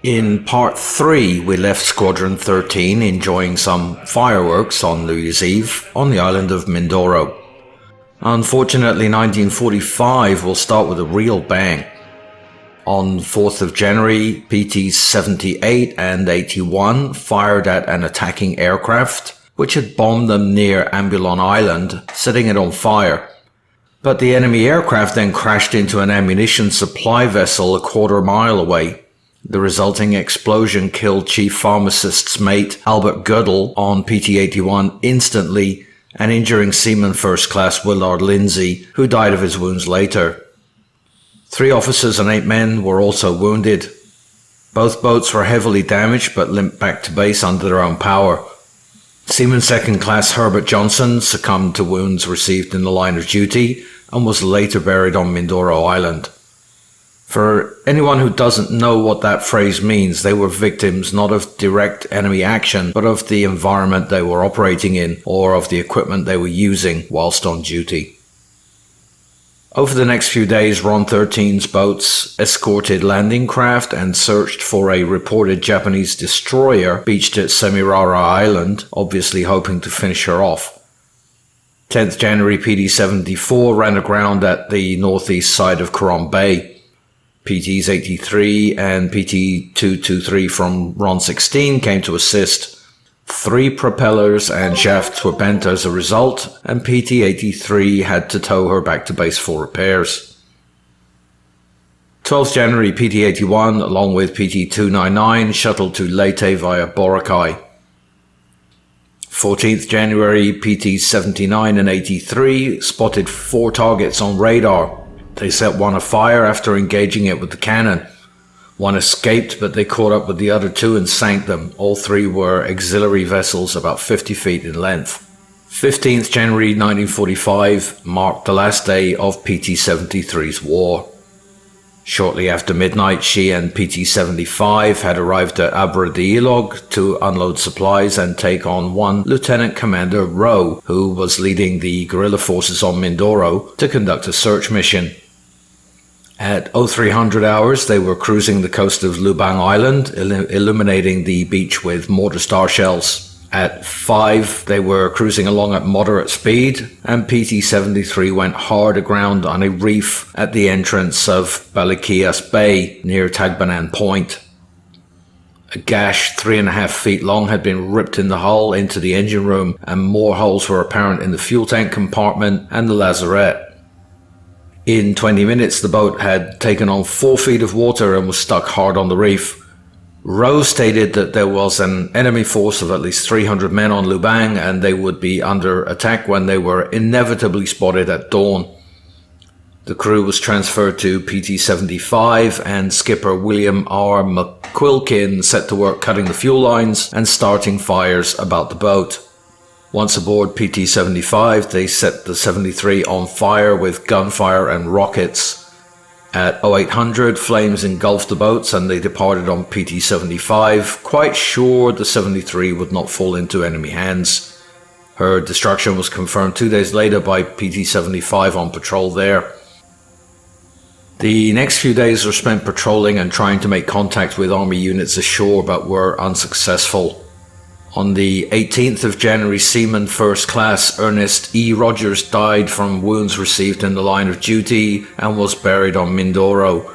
In part 3, we left Squadron 13 enjoying some fireworks on New Year's Eve on the island of Mindoro. Unfortunately, 1945 will start with a real bang. On 4th of January, PTs 78 and 81 fired at an attacking aircraft, which had bombed them near Ambulon Island, setting it on fire. But the enemy aircraft then crashed into an ammunition supply vessel a quarter-mile away. The resulting explosion killed Chief Pharmacist's mate Albert Gödel on PT-81 instantly and injuring Seaman First Class Willard Lindsay, who died of his wounds later. 3 officers and 8 men were also wounded. Both boats were heavily damaged but limped back to base under their own power. Seaman Second Class Herbert Johnson succumbed to wounds received in the line of duty and was later buried on Mindoro Island. For anyone who doesn't know what that phrase means, they were victims not of direct enemy action, but of the environment they were operating in or of the equipment they were using whilst on duty. Over the next few days, RON 13's boats escorted landing craft and searched for a reported Japanese destroyer beached at Semirara Island, obviously hoping to finish her off. 10th January, PD-74 ran aground at the northeast side of Brunei Bay. PTs 83 and PT-223 from RON 16 came to assist. 3 propellers and shafts were bent as a result, and PT-83 had to tow her back to base for repairs. 12th January, PT-81, along with PT-299, shuttled to Leyte via Boracay. 14th January, PT-79 and 83 spotted 4 targets on radar. They set one afire after engaging it with the cannon. One escaped, but they caught up with the other 2 and sank them. All 3 were auxiliary vessels about 50 feet in length. 15th January 1945 marked the last day of PT-73's war. Shortly after midnight, she and PT-75 had arrived at Abra de Ilog to unload supplies and take on one Lieutenant Commander Rowe, who was leading the guerrilla forces on Mindoro to conduct a search mission. At 0300 hours, they were cruising the coast of Lubang Island, illuminating the beach with mortar star shells. At 5, they were cruising along at moderate speed, and PT-73 went hard aground on a reef at the entrance of Balikias Bay near Tagbanan Point. A gash 3.5 feet long had been ripped in the hull into the engine room, and more holes were apparent in the fuel tank compartment and the lazarette. In 20 minutes, the boat had taken on 4 feet of water and was stuck hard on the reef. Rowe stated that there was an enemy force of at least 300 men on Lubang and they would be under attack when they were inevitably spotted at dawn. The crew was transferred to PT-75 and skipper William R. McQuilkin set to work cutting the fuel lines and starting fires about the boat. Once aboard PT-75, they set the 73 on fire with gunfire and rockets. At 0800, flames engulfed the boats and they departed on PT-75, quite sure the 73 would not fall into enemy hands. Her destruction was confirmed 2 days later by PT-75 on patrol there. The next few days were spent patrolling and trying to make contact with army units ashore, but were unsuccessful. On the 18th of January, Seaman First Class Ernest E. Rogers died from wounds received in the line of duty and was buried on Mindoro.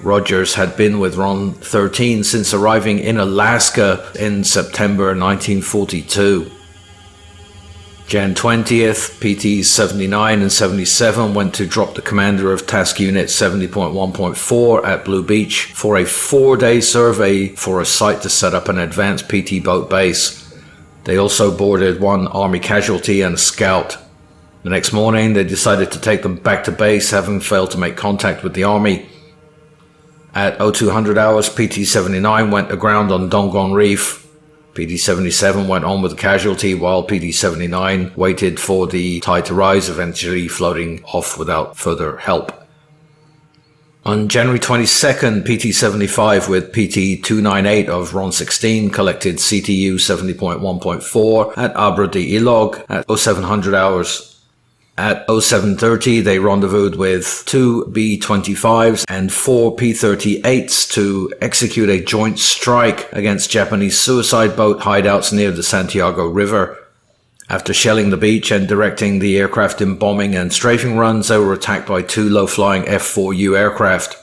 Rogers had been with RON 13 since arriving in Alaska in September 1942. Jan 20th, PTs 79 and 77 went to drop the commander of Task Unit 70.1.4 at Blue Beach for a 4-day survey for a site to set up an advanced PT boat base. They also boarded 1 Army casualty and a scout. The next morning, they decided to take them back to base, having failed to make contact with the Army. At 0200 hours, PT-79 went aground on Dongon Reef. PT-77 went on with the casualty while PT-79 waited for the tide to rise, eventually floating off without further help. On January 22nd, PT-75 with PT-298 of RON 16 collected CTU 70.1.4 at Abra de Ilog at 0700 hours. At 0730, they rendezvoused with 2 B-25s and 4 P-38s to execute a joint strike against Japanese suicide boat hideouts near the Santiago River. After shelling the beach and directing the aircraft in bombing and strafing runs, they were attacked by 2 low-flying F-4U aircraft.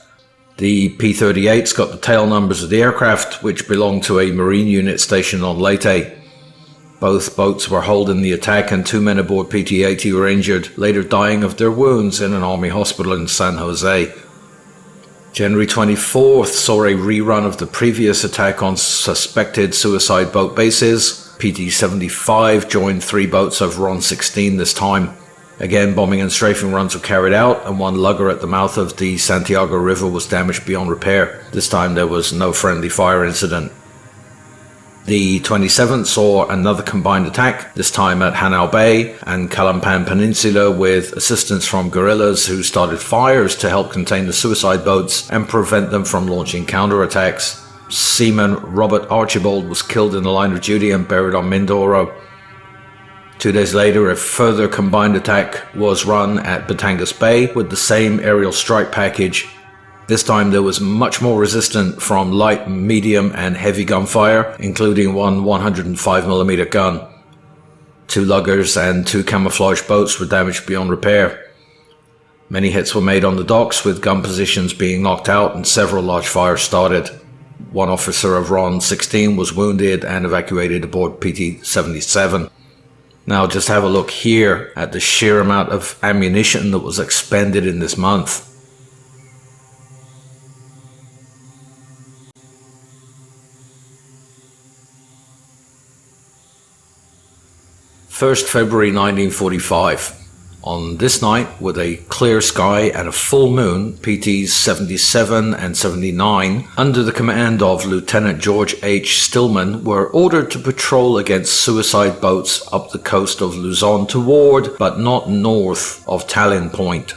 The P-38s got the tail numbers of the aircraft, which belonged to a Marine unit stationed on Leyte. Both boats were holed in the attack and 2 men aboard PT-80 were injured, later dying of their wounds in an army hospital in San Jose. January 24th saw a rerun of the previous attack on suspected suicide boat bases. PT-75 joined 3 boats of RON 16 this time. Again, bombing and strafing runs were carried out, and 1 lugger at the mouth of the Santiago River was damaged beyond repair. This time there was no friendly fire incident. The 27th saw another combined attack, this time at Hanau Bay and Kalapan Peninsula, with assistance from guerrillas who started fires to help contain the suicide boats and prevent them from launching counterattacks. Seaman Robert Archibald was killed in the line of duty and buried on Mindoro. 2 days later, a further combined attack was run at Batangas Bay with the same aerial strike package. This time there was much more resistance from light, medium and heavy gunfire, including 1 105mm gun. 2 luggers and 2 camouflage boats were damaged beyond repair. Many hits were made on the docks, with gun positions being knocked out and several large fires started. 1 officer of RON 16 was wounded and evacuated aboard PT-77. Now just have a look here at the sheer amount of ammunition that was expended in this month. 1st February 1945. On this night, with a clear sky and a full moon, PTs 77 and 79, under the command of Lieutenant George H. Stillman, were ordered to patrol against suicide boats up the coast of Luzon toward, but not north, of Tallinn Point.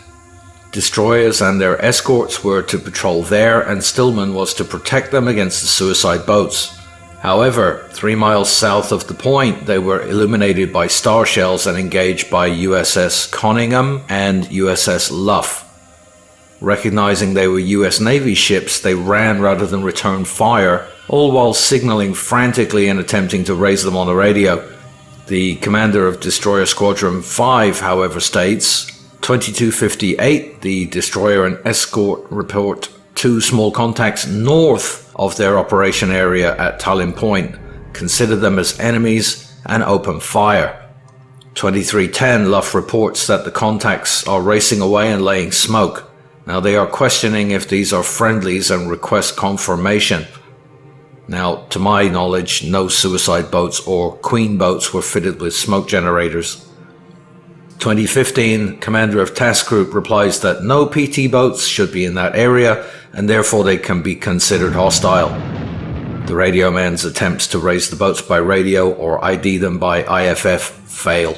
Destroyers and their escorts were to patrol there, and Stillman was to protect them against the suicide boats. However, 3 miles south of the point, they were illuminated by star shells and engaged by USS Conyngham and USS Luff. Recognizing they were US Navy ships, they ran rather than return fire, all while signaling frantically and attempting to raise them on the radio. The commander of Destroyer Squadron 5, however, states, 2258, the destroyer and escort report 2 small contacts north of their operation area at Tallinn Point, consider them as enemies, and open fire. 2310, Luff reports that the contacts are racing away and laying smoke. Now they are questioning if these are friendlies and request confirmation. Now, to my knowledge, no suicide boats or queen boats were fitted with smoke generators. 2015, commander of task group replies that no PT boats should be in that area, and therefore they can be considered hostile. The radio man's attempts to raise the boats by radio or ID them by IFF fail.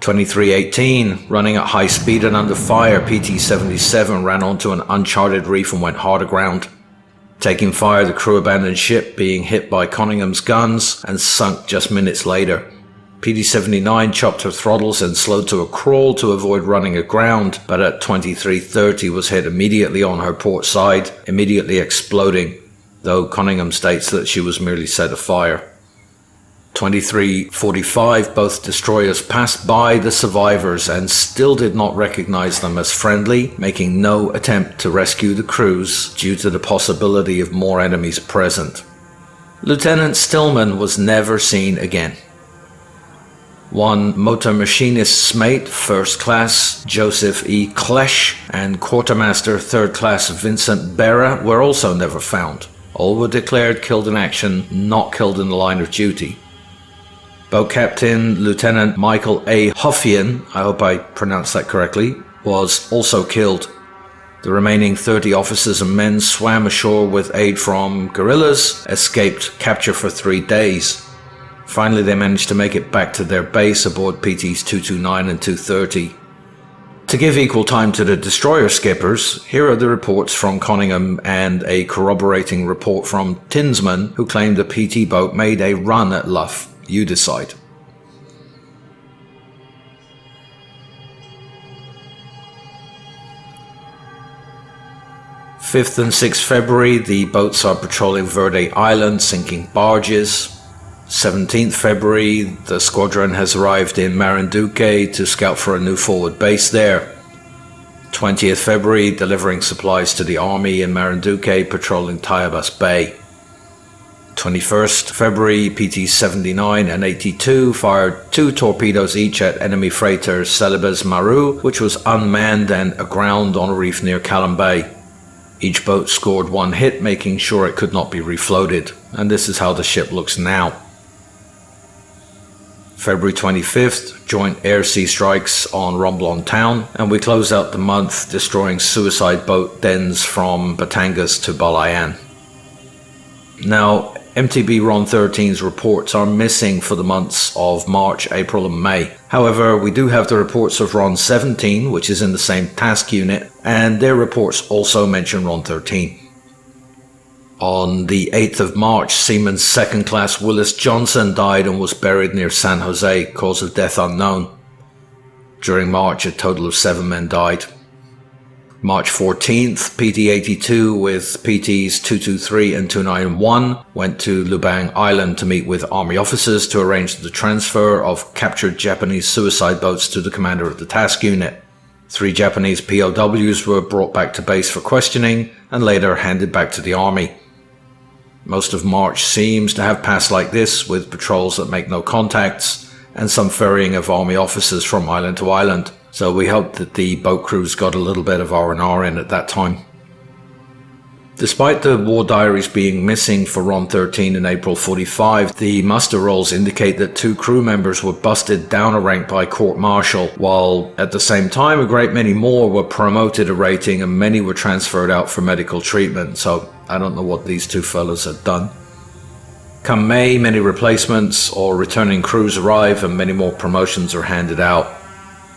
2318, running at high speed and under fire, PT-77 ran onto an uncharted reef and went hard aground. Taking fire, the crew abandoned ship, being hit by Coningham's guns and sunk just minutes later. PT-79 chopped her throttles and slowed to a crawl to avoid running aground, but at 2330 was hit immediately on her port side, immediately exploding, though Conyngham states that she was merely set afire. 2345, both destroyers passed by the survivors and still did not recognize them as friendly, making no attempt to rescue the crews due to the possibility of more enemies present. Lieutenant Stillman was never seen again. 1 motor machinist's mate, First Class Joseph E. Klesch, and Quartermaster Third Class Vincent Berra were also never found. All were declared killed in action, not killed in the line of duty. Boat Captain Lieutenant Michael A. Huffian, I hope I pronounced that correctly, was also killed. The remaining 30 officers and men swam ashore with aid from guerrillas, escaped capture for 3 days. Finally, they managed to make it back to their base aboard PTs 229 and 230. To give equal time to the destroyer skippers, here are the reports from Conyngham and a corroborating report from Tinsman, who claimed the PT boat made a run at Luff. You decide. 5th and 6th February, the boats are patrolling Verde Island, sinking barges. 17th February, the squadron has arrived in Marinduque to scout for a new forward base there. 20th February, delivering supplies to the army in Marinduque, patrolling Tayabas Bay. 21st February, PT-79 and 82 fired 2 torpedoes each at enemy freighter Celebes Maru, which was unmanned and aground on a reef near Callum Bay. Each boat scored 1 hit, making sure it could not be refloated, and this is how the ship looks now. February 25th, joint air-sea strikes on Romblon town, and we close out the month destroying suicide boat dens from Batangas to Balayan. Now, MTB RON 13's reports are missing for the months of March, April and May. However, we do have the reports of RON 17, which is in the same task unit, and their reports also mention RON 13. On the 8th of March, Seaman 2nd Class Willis Johnson died and was buried near San Jose, cause of death unknown. During March, a total of 7 men died. March 14th, PT-82 with PTs 223 and 291 went to Lubang Island to meet with Army officers to arrange the transfer of captured Japanese suicide boats to the commander of the task unit. 3 Japanese POWs were brought back to base for questioning and later handed back to the Army. Most of March seems to have passed like this, with patrols that make no contacts and some ferrying of Army officers from island to island. So we hope that the boat crews got a little bit of R&R in at that time. Despite the war diaries being missing for RON 13 in April 45, the muster rolls indicate that 2 crew members were busted down a rank by court-martial, while at the same time a great many more were promoted a rating and many were transferred out for medical treatment, so I don't know what these 2 fellas had done. Come May, many replacements or returning crews arrive and many more promotions are handed out.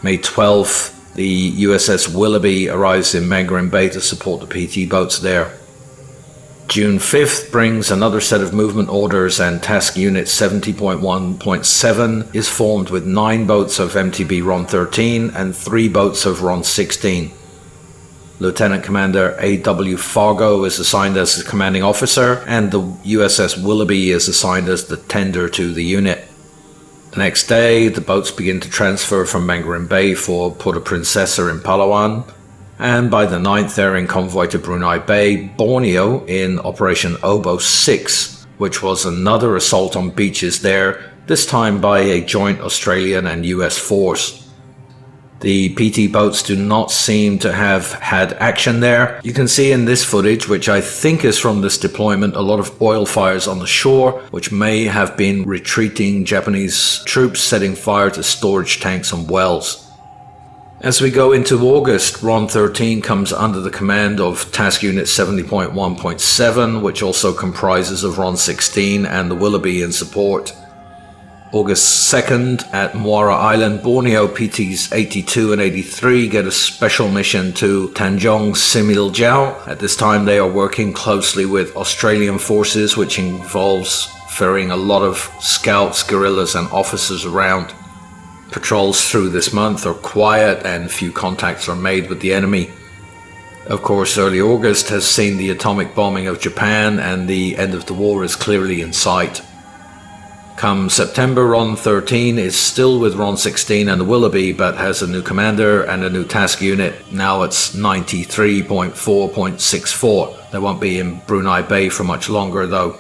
May 12th, the USS Willoughby arrives in Mangarin Bay to support the PT boats there. June 5th brings another set of movement orders and Task Unit 70.1.7 is formed with 9 boats of MTB RON 13 and 3 boats of RON 16. Lieutenant Commander A.W. Fargo is assigned as the commanding officer and the USS Willoughby is assigned as the tender to the unit. The next day, the boats begin to transfer from Mangarin Bay for Puerto Princesa in Palawan, and by the 9th they're in convoy to Brunei Bay, Borneo in Operation Obo 6, which was another assault on beaches there, this time by a joint Australian and US force. The PT boats do not seem to have had action there. You can see in this footage, which I think is from this deployment, a lot of oil fires on the shore, which may have been retreating Japanese troops setting fire to storage tanks and wells. As we go into August, RON 13 comes under the command of Task Unit 70.1.7, which also comprises of RON 16 and the Willoughby in support. August 2nd, at Muara Island, Borneo, PTs 82 and 83 get a special mission to Tanjong Similjau. At this time they are working closely with Australian forces, which involves ferrying a lot of scouts, guerrillas and officers around. Patrols through this month are quiet and few contacts are made with the enemy. Of course, early August has seen the atomic bombing of Japan and the end of the war is clearly in sight. Come September, RON 13 is still with RON 16 and the Willoughby, but has a new commander and a new task unit. Now it's 93.4.64. They won't be in Brunei Bay for much longer though.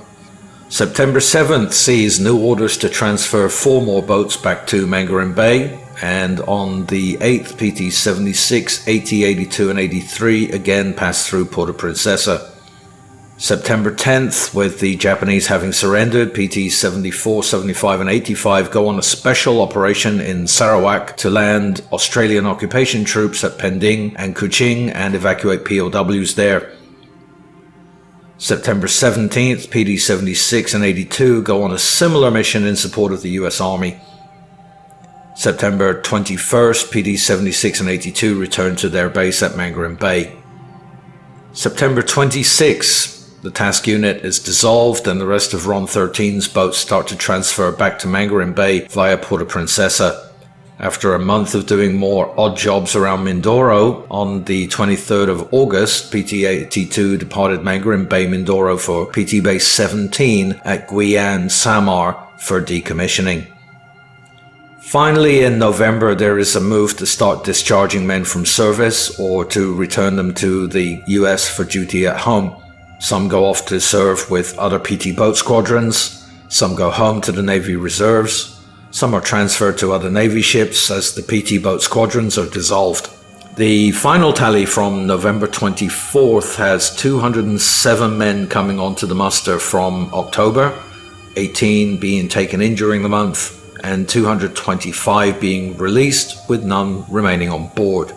September 7th sees new orders to transfer 4 more boats back to Mangarin Bay, and on the 8th, PT 76, 80, 82 and 83 again pass through Puerto Princesa. September 10th, with the Japanese having surrendered, PT 74, 75 and 85 go on a special operation in Sarawak to land Australian occupation troops at Pending and Kuching and evacuate POWs there. September 17th, PD 76 and 82 go on a similar mission in support of the US Army. September 21st, PD 76 and 82 return to their base at Mangarin Bay. September 26th, the task unit is dissolved and the rest of RON 13's boats start to transfer back to Mangarin Bay via Puerto Princesa. After a month of doing more odd jobs around Mindoro, on the 23rd of August, PT-82 departed Mandarin Bay, Mindoro for PT Base 17 at Guinea and Samar for decommissioning. Finally, in November, there is a move to start discharging men from service or to return them to the US for duty at home. Some go off to serve with other PT boat squadrons, some go home to the Navy Reserves, some are transferred to other Navy ships as the PT boat squadrons are dissolved. The final tally from November 24th has 207 men coming onto the muster from October, 18 being taken in during the month, and 225 being released, with none remaining on board.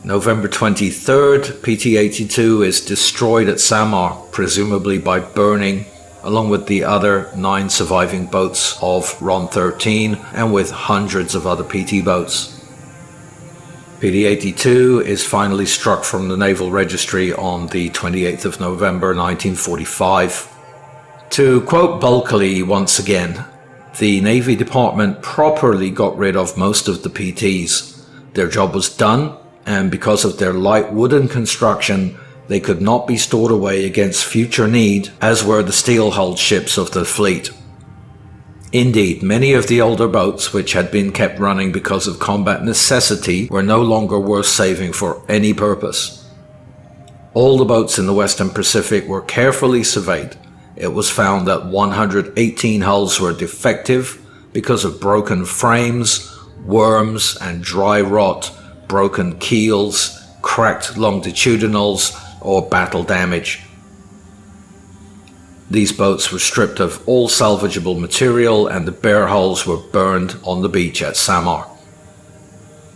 November 23rd, PT-82 is destroyed at Samar, presumably by burning, along with the other 9 surviving boats of RON 13 and with hundreds of other PT boats. PT-82 is finally struck from the Naval Registry on the 28th of November 1945. To quote bulkily once again, the Navy Department properly got rid of most of the PTs. Their job was done, and because of their light wooden construction, they could not be stored away against future need, as were the steel-hulled ships of the fleet. Indeed, many of the older boats, which had been kept running because of combat necessity, were no longer worth saving for any purpose. All the boats in the Western Pacific were carefully surveyed. It was found that 118 hulls were defective because of broken frames, worms and dry rot, broken keels, cracked longitudinals, or battle damage. These boats were stripped of all salvageable material and the bare hulls were burned on the beach at Samar.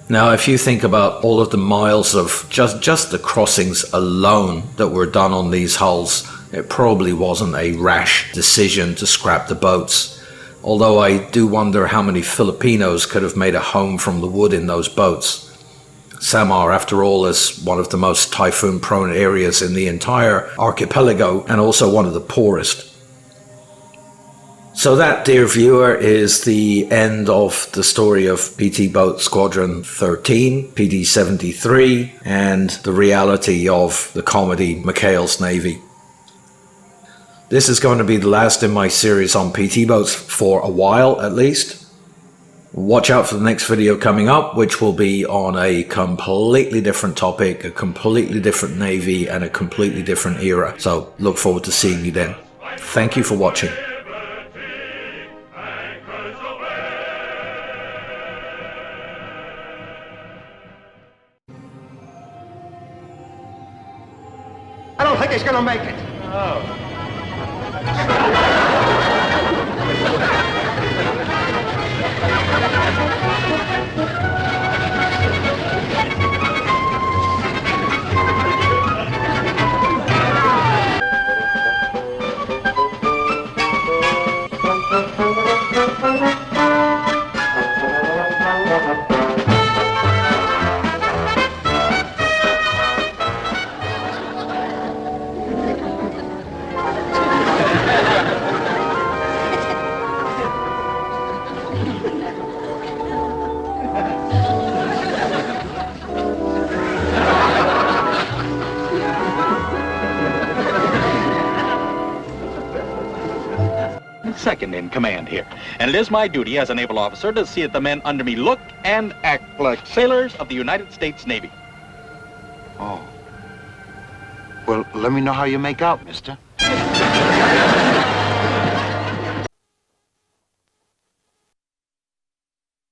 Now, if you think about all of the miles of just the crossings alone that were done on these hulls, it probably wasn't a rash decision to scrap the boats. Although I do wonder how many Filipinos could have made a home from the wood in those boats. Samar, after all, is one of the most typhoon-prone areas in the entire archipelago and also one of the poorest. So that, dear viewer, is the end of the story of PT Boat Squadron 13, PT 73, and the reality of the comedy McHale's Navy. This is going to be the last in my series on PT boats for a while at least. Watch out for the next video coming up, which will be on a completely different topic, a completely different Navy, and a completely different era. So look forward to seeing you then. Thank you for watching. I don't think he's gonna make it. Oh. Second in command here, and it is my duty as a naval officer to see that the men under me look and act like sailors of the United States Navy. Oh. Well, let me know how you make out, mister.